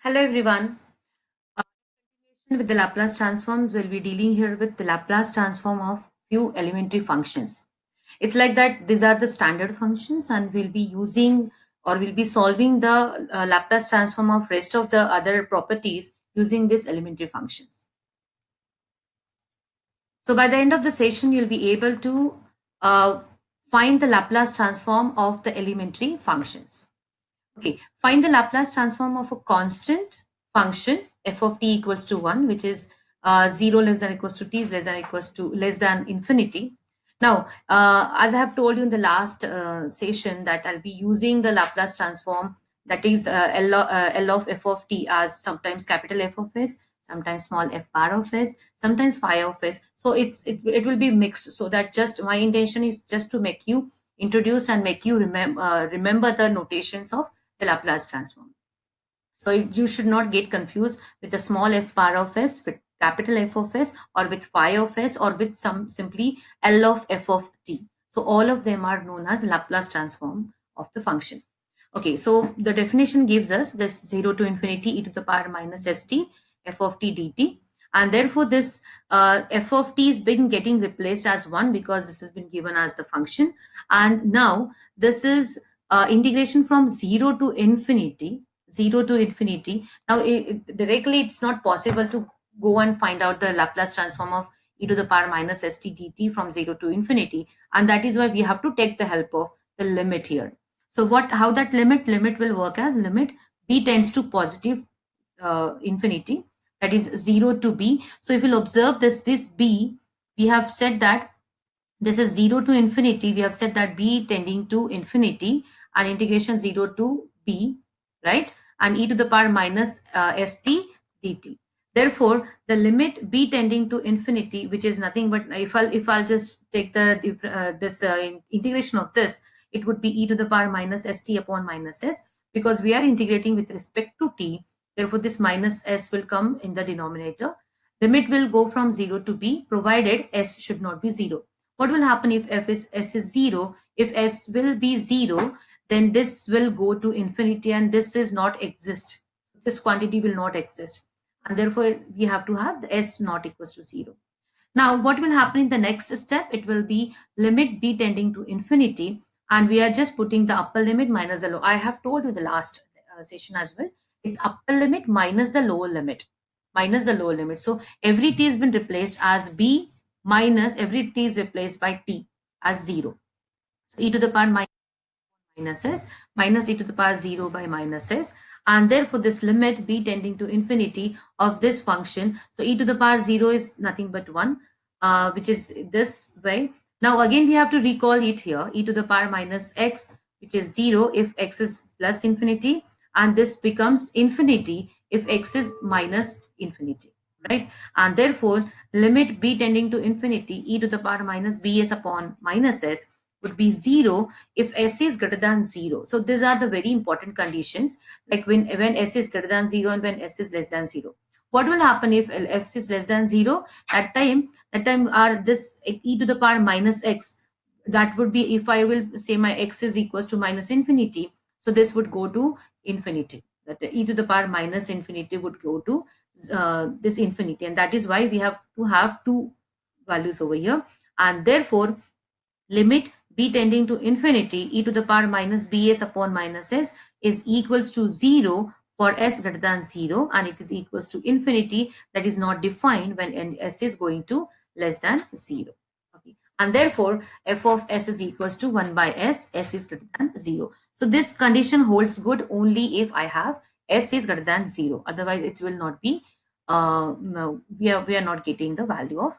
Hello everyone. Uh, with the Laplace transforms, we'll be dealing here with the Laplace transform of few elementary functions. It's like that these are the standard functions and we'll be using or we'll be solving the Laplace transform of rest of the other properties using these elementary functions. So by the end of the session, you'll be able to uh, find the Laplace transform of the elementary functions. Okay, find the Laplace transform of a constant function f of t equals to 1, which is 0 less than equals to t is less than infinity. Now, as I have told you in the last session that I'll be using the Laplace transform, that is L of f of t, as sometimes capital F of s, sometimes small f bar of s, sometimes phi of s. So it will be mixed. So that just my intention is just to make you introduce and make you remember the notations of the Laplace transform. So you should not get confused with the small f bar of s, with capital F of s, or with phi of s, or with some simply L of f of t. So all of them are known as Laplace transform of the function. Okay, so the definition gives us this 0 to infinity e to the power minus st f of t dt, and therefore this f of t is been getting replaced as 1 because this has been given as the function, and now this is integration from 0 to infinity. Now directly it's not possible to go and find out the Laplace transform of e to the power minus st dt from 0 to infinity, and that is why we have to take the help of the limit here. So how that limit will work as limit b tends to positive infinity, that is 0 to b. So if you'll observe this b, we have said that this is 0 to infinity. We have said that b tending to infinity and integration 0 to b, right? And e to the power minus st dt. Therefore, the limit b tending to infinity, which is nothing but if I'll just take the this integration of this, it would be e to the power minus st upon minus s, because we are integrating with respect to t. Therefore, this minus s will come in the denominator. Limit will go from 0 to b, provided s should not be 0. What will happen if s is 0? If s will be 0, then this will go to infinity and this is not exist. This quantity will not exist. And therefore, we have to have the s not equals to 0. Now, what will happen in the next step? It will be limit b tending to infinity, and we are just putting the upper limit minus the lower. I have told you the last session as well. It's upper limit minus the lower limit. Minus the lower limit. So every t has been replaced as b minus every t is replaced by t as 0. So e to the power minus s minus e to the power 0 by minus s, and therefore this limit b tending to infinity of this function, so e to the power 0 is nothing but 1, which is this way. Now again we have to recall it here, e to the power minus x, which is 0 if x is plus infinity, and this becomes infinity if x is minus infinity, right? And therefore limit b tending to infinity e to the power minus bs upon minus s would be 0 if s is greater than 0. So these are the very important conditions, like when s is greater than 0 and when s is less than 0. What will happen if s is less than 0? That time are this e to the power minus x, that would be if I will say my x is equals to minus infinity, so this would go to infinity, that e to the power minus infinity would go to this infinity, and that is why we have to have two values over here, and therefore limit b tending to infinity e to the power minus bs upon minus s is equals to 0 for s greater than 0, and it is equals to infinity, that is not defined when s is going to less than 0. Okay. And therefore f of s is equals to 1 by s is greater than 0. So this condition holds good only if I have s is greater than 0, otherwise it will not be no, we are not getting the value of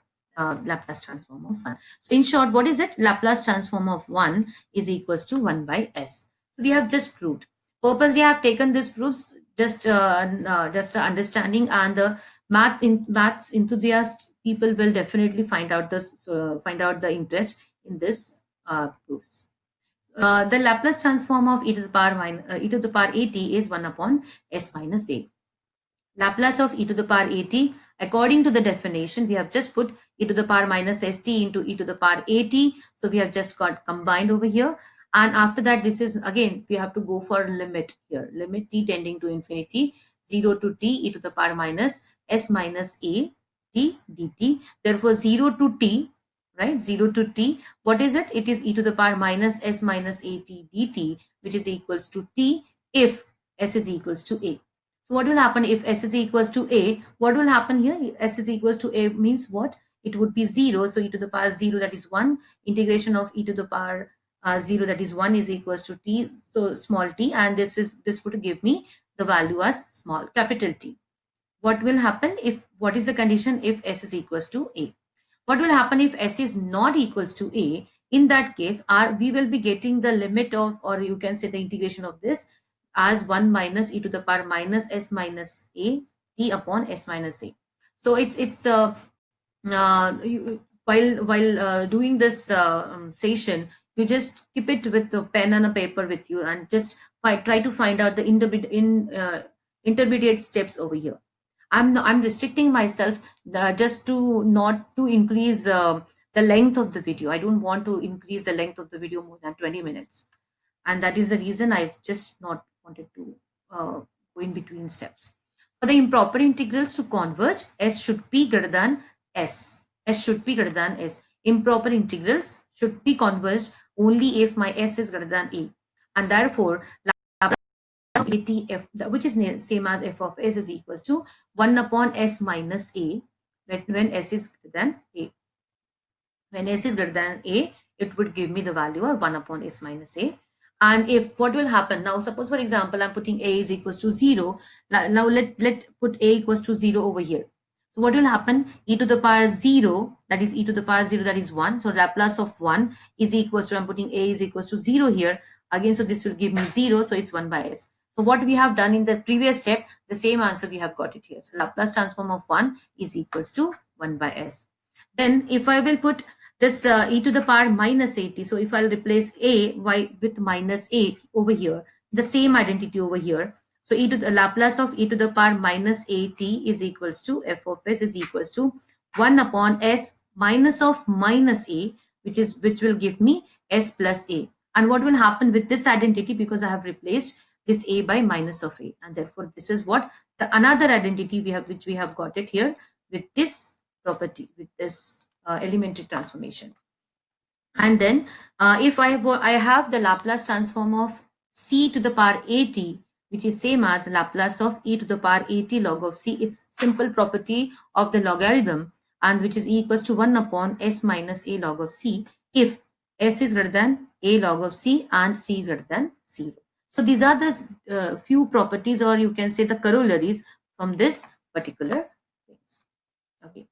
Laplace transform of 1. So in short, what is it? Laplace transform of 1 is equals to 1 by s. So we have just proved. Purposely, I have taken this proofs just understanding, and the maths enthusiast people will definitely find out the interest in this proofs. The Laplace transform of e to the power e to the power at is 1 upon s minus a. Laplace of e to the power at, according to the definition, we have just put e to the power minus st into e to the power at. So we have just got combined over here. And after that, this is again, we have to go for limit here, limit t tending to infinity, 0 to t e to the power minus s minus a t dt. Therefore, 0 to t, right? 0 to t, what is it? It is e to the power minus s minus a t dt, which is equals to t if s is equals to a. So what will happen if s is equals to a? What will happen here? S is equals to a means what? It would be 0. So e to the power 0, that is 1. Integration of e to the power 0, that is 1, is equals to t, so small t, and this would give me the value as small capital T. What will happen if, what is the condition if s is equals to a? What will happen if s is not equals to a? In that case, we will be getting the limit of, or you can say the integration of this as 1 minus e to the power minus s minus a t upon s minus a. So it's while doing this session, you just keep it with a pen and a paper with you, and just try to find out the intermediate steps over here. I'm restricting myself just to not to increase the length of the video. I don't want to increase the length of the video more than 20 minutes, and that is the reason I've just not wanted to go in between steps. For the improper integrals to converge, s should be greater than s. S should be greater than s. Improper integrals should be converged only if my s is greater than a, and therefore of ATF, which is same as f of s, is equals to 1 upon s minus a when s is greater than a. When s is greater than a, it would give me the value of 1 upon s minus a. And if, what will happen now, suppose for example I'm putting a is equals to 0. Now let put a equals to 0 over here. So what will happen? E to the power 0, that is e to the power 0, that is 1. So Laplace of 1 is equals to, I'm putting a is equals to 0 here again, so this will give me 0, so it's 1 by s. So what we have done in the previous step, the same answer we have got it here. So Laplace transform of 1 is equals to 1 by s. Then if I will put this e to the power minus 80, so if I'll replace a with minus 8 over here, the same identity over here. So e to the Laplace of e to the power minus 80 is equals to f of s is equals to 1 upon s minus of minus a, which will give me s plus a. And what will happen with this identity, because I have replaced this a by minus of a, and therefore this is what the another identity we have, which we have got it here with this property, with this elementary transformation. And then if I have the Laplace transform of c to the power at, which is same as Laplace of e to the power at log of c. It's simple property of the logarithm, and which is equals to 1 upon s minus a log of c if s is greater than a log of c and c is greater than 0. So these are the few properties, or you can say the corollaries from this particular things. Okay.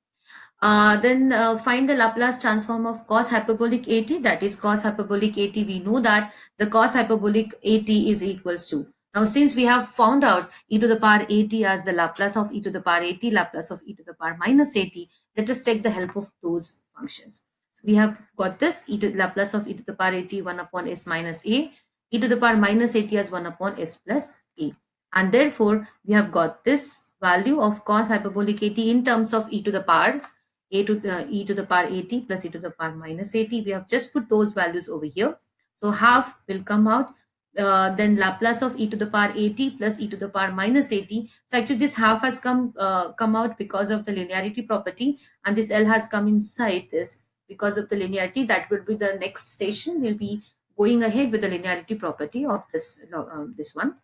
Then find the Laplace transform of cos hyperbolic at, that is cos hyperbolic at. We know that the cos hyperbolic at is equals to, now since we have found out e to the power at as the Laplace of e to the power at, Laplace of e to the power minus at, let us take the help of those functions. So we have got this e to Laplace of e to the power at 1 upon s minus a, e to the power minus at as 1 upon s plus a. And therefore we have got this value of cos hyperbolic at in terms of e to the powers e to the power at plus e to the power minus at. We have just put those values over here. So half will come out. Then Laplace of e to the power at plus e to the power minus at. So actually this half has come out because of the linearity property, and this L has come inside this because of the linearity. That will be the next session. We'll be going ahead with the linearity property of this one.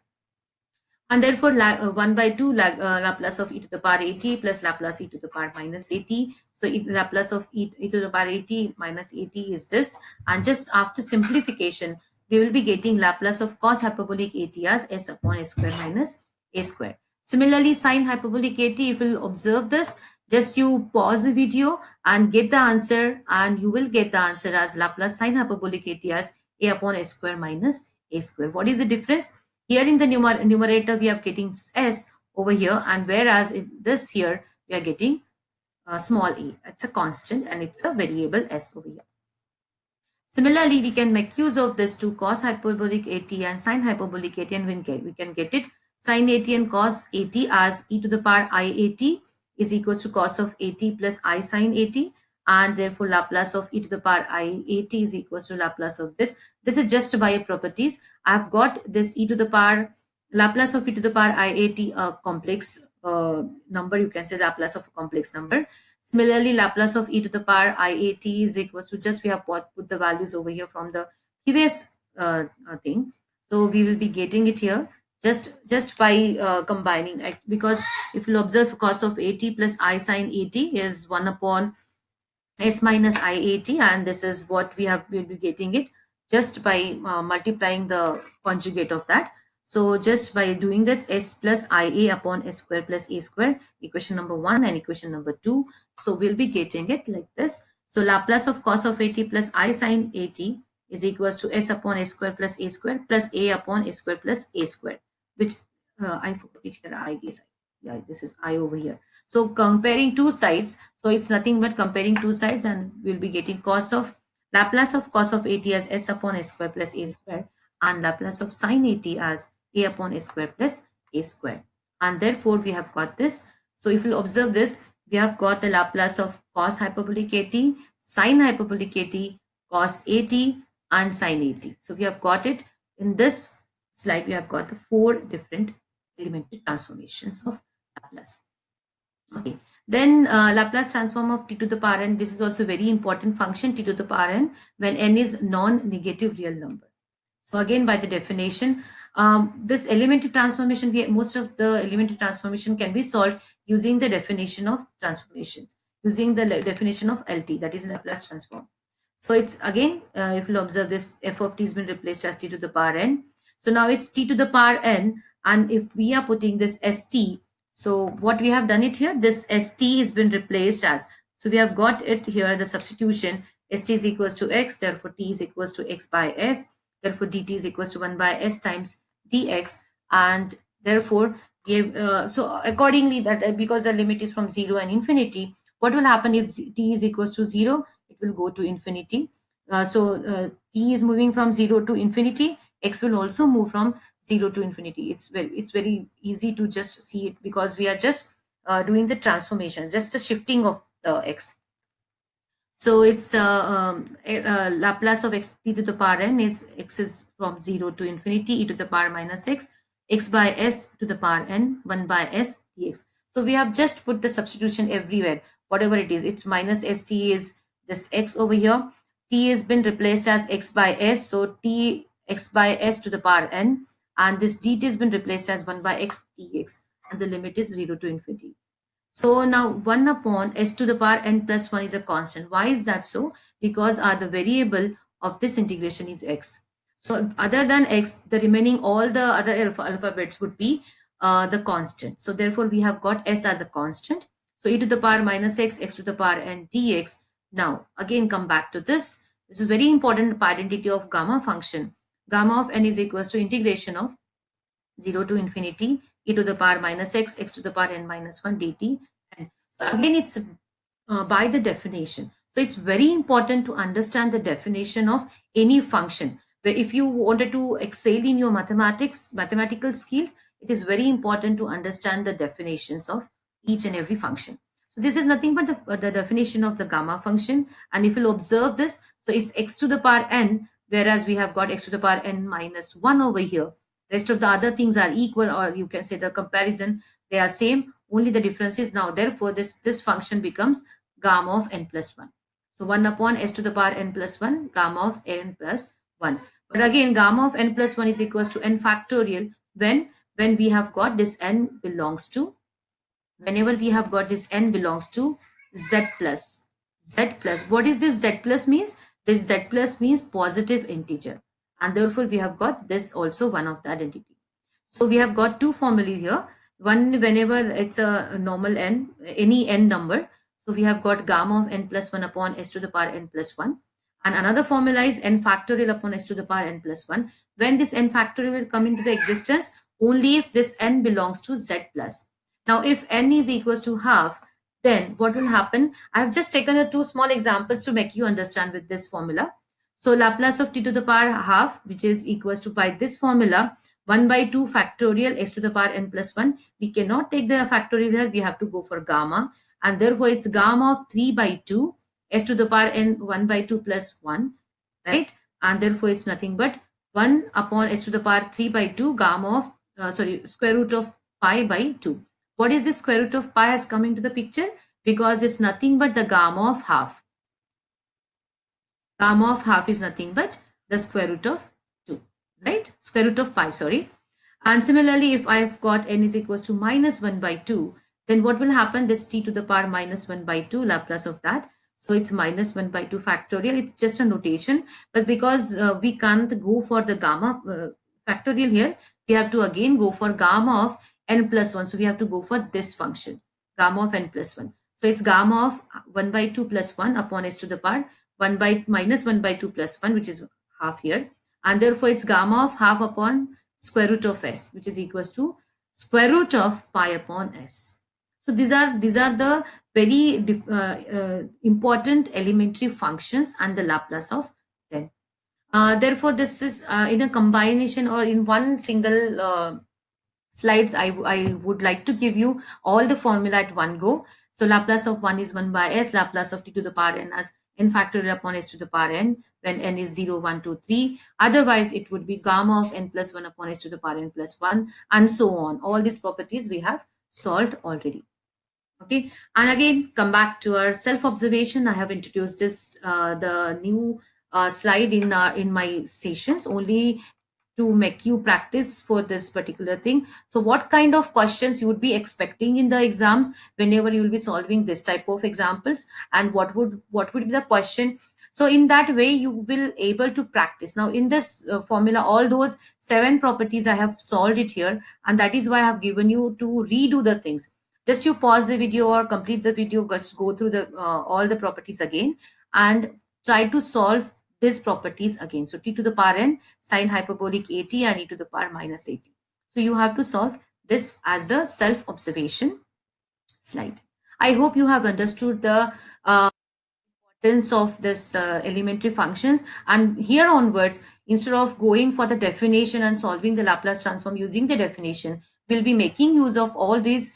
And therefore 1 by 2 Laplace of e to the power at plus Laplace e to the power minus at. So Laplace of e to the power at minus at is this, and just after simplification we will be getting Laplace of cos hyperbolic at as s upon s square minus a square. Similarly, sin hyperbolic at, if you will observe this, just you pause the video and get the answer, and you will get the answer as Laplace sin hyperbolic at as a upon s square minus a square. What is the difference? Here in the numerator we are getting s over here, and whereas in this here we are getting small a. It's a constant and it's a variable s over here. Similarly, we can make use of this to cos hyperbolic at and sin hyperbolic at, and we can get it sin at and cos at as e to the power I at is equals to cos of at plus I sin at. and therefore Laplace of e to the power iat is equals to Laplace of this. This is just by properties. I've got this e to the power Laplace of e to the power iat, a complex number. You can say Laplace of a complex number. Similarly, Laplace of e to the power iat is equals to, just we have put the values over here from the previous thing. So we will be getting it here just by combining, because if you observe, cos of at plus I sin at is 1 upon s minus iat, and this is what we'll be getting it just by multiplying the conjugate of that. So just by doing that, s plus ia upon s square plus a square, equation number 1 and equation number 2. So we'll be getting it like this. So Laplace of cos of at plus I sin at is equals to s upon s square plus a upon s square plus a square, which I forgot it here, I guess. Yeah, this is I over here. So comparing two sides, so it's nothing but comparing two sides, and we'll be getting Laplace of cos of at as s upon s square plus a square, and Laplace of sin at as a upon s square plus a square. And therefore we have got this. So if you observe this, we have got the Laplace of cos hyperbolic at, sin hyperbolic at, cos at, and sin at. So we have got it in this slide. We have got the 4 different elementary transformations of Laplace. Okay, then Laplace transform of t to the power n. This is also very important function, t to the power n, when n is non-negative real number. So again, by the definition, this elementary transformation, most of the elementary transformation can be solved using the definition of transformations, using the definition of LT, that is Laplace transform. So it's again, if you observe this, f of t has been replaced as t to the power n. So now it's t to the power n, and if we are putting this st, so what we have done it here, this st has been replaced as, so we have got it here, the substitution, st is equals to x, therefore t is equals to x by s, therefore dt is equals to 1 by s times dx, and therefore give so accordingly that because the limit is from 0 and infinity, what will happen if t is equals to 0? It will go to infinity. T is moving from 0 to infinity, x will also move from 0 to infinity. It's very easy to just see it, because we are just doing the transformation, just a shifting of x. So it's Laplace of x t to the power n is x is from 0 to infinity, e to the power minus x by s to the power n, 1 by s dx. So we have just put the substitution everywhere, whatever it is. It's minus st is this x over here. T has been replaced as x by s, so t x by s to the power n, and this dt has been replaced as 1 by x dx, and the limit is 0 to infinity. So now 1 upon s to the power n plus 1 is a constant. Why is that so? Because the variable of this integration is x. So other than x, the remaining all the other alphabets would be the constant. So therefore we have got s as a constant. So e to the power minus x to the power n dx. Now again come back to this. This is very important identity of gamma function. Gamma of n is equals to integration of 0 to infinity e to the power minus x to the power n minus 1 dt. And so again, it's by the definition. So it's very important to understand the definition of any function. Where if you wanted to excel in your mathematical skills, it is very important to understand the definitions of each and every function. So this is nothing but the definition of the gamma function. And if you'll observe this, so it's x to the power n, whereas we have got x to the power n minus 1 over here. Rest of the other things are equal, or you can say the comparison, they are same. Only the difference is now, therefore, this function becomes gamma of n plus 1. So 1 upon s to the power n plus 1, gamma of n plus 1. But again, gamma of n plus 1 is equals to n factorial when we have got this n belongs to, whenever we have got this n belongs to z plus. Z plus. What is this z plus means? This z plus means positive integer. And therefore, we have got this also one of the identity. So we have got two formulas here. One, whenever it's a normal n, any n number. So we have got gamma of n plus 1 upon s to the power n plus 1. And another formula is n factorial upon s to the power n plus 1. When this n factorial will come into the existence, only if this n belongs to z plus. Now, if n is equals to half, then what will happen? I have just taken two small examples to make you understand with this formula. So Laplace of t to the power half, which is equals to, by this formula, 1 by 2 factorial s to the power n plus 1. We cannot take the factorial here. We have to go for gamma. And therefore, it's gamma of 3 by 2 s to the power n 1 by 2 plus 1, right? And therefore it's nothing but 1 upon s to the power 3 by 2 gamma of, square root of pi by 2. What is this square root of pi has come into the picture? Because it's nothing but the gamma of half. Gamma of half is nothing but the square root of 2, right? Square root of pi, sorry. And similarly, if I've got n is equals to minus 1 by 2, then what will happen? This t to the power minus 1 by 2, Laplace of that. So it's minus 1 by 2 factorial. It's just a notation. But because we can't go for the gamma factorial here, we have to again go for gamma of n plus 1. So we have to go for this function, gamma of n plus 1. So it's gamma of 1 by 2 plus 1 upon s to the power 1 by minus 1 by 2 plus 1, which is half here. And therefore, it's gamma of half upon square root of s, which is equals to square root of pi upon s. So these are the very important elementary functions and the Laplace of them. Therefore, this is in a combination or in one single slides, I would like to give you all the formula at one go. So Laplace of 1 is 1 by s, Laplace of t to the power n as n factorial upon s to the power n when n is 0, 1, 2, 3. Otherwise, it would be gamma of n plus 1 upon s to the power n plus 1 and so on. All these properties we have solved already. Okay, and again, come back to our self-observation. I have introduced this, the new slide in my sessions only to make you practice for this particular thing. So what kind of questions you would be expecting in the exams whenever you will be solving this type of examples, and what would be the question? So in that way you will able to practice. Now in this formula, all those 7 properties I have solved it here, and that is why I have given you to redo the things. Just you pause the video or complete the video, just go through the all the properties again and try to solve these properties again. So t to the power n sine hyperbolic at and e to the power minus at. So you have to solve this as a self-observation slide. I hope you have understood the importance of this elementary functions, and here onwards, instead of going for the definition and solving the Laplace transform using the definition, we'll be making use of all these.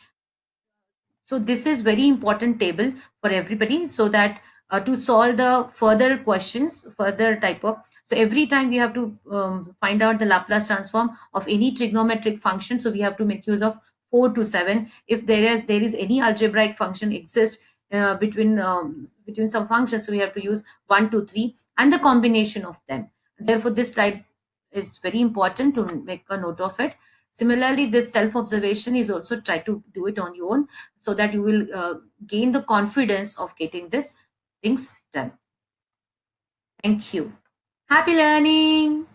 So this is very important table for everybody, so that to solve the further questions, further type of, so every time we have to find out the Laplace transform of any trigonometric function. So we have to make use of 4 to 7. If there is any algebraic function exist between some functions, so we have to use 1, 2, 3 and the combination of them. Therefore, this slide is very important to make a note of it. Similarly, this self-observation is also try to do it on your own, so that you will gain the confidence of getting this things done. Thank you. Happy learning.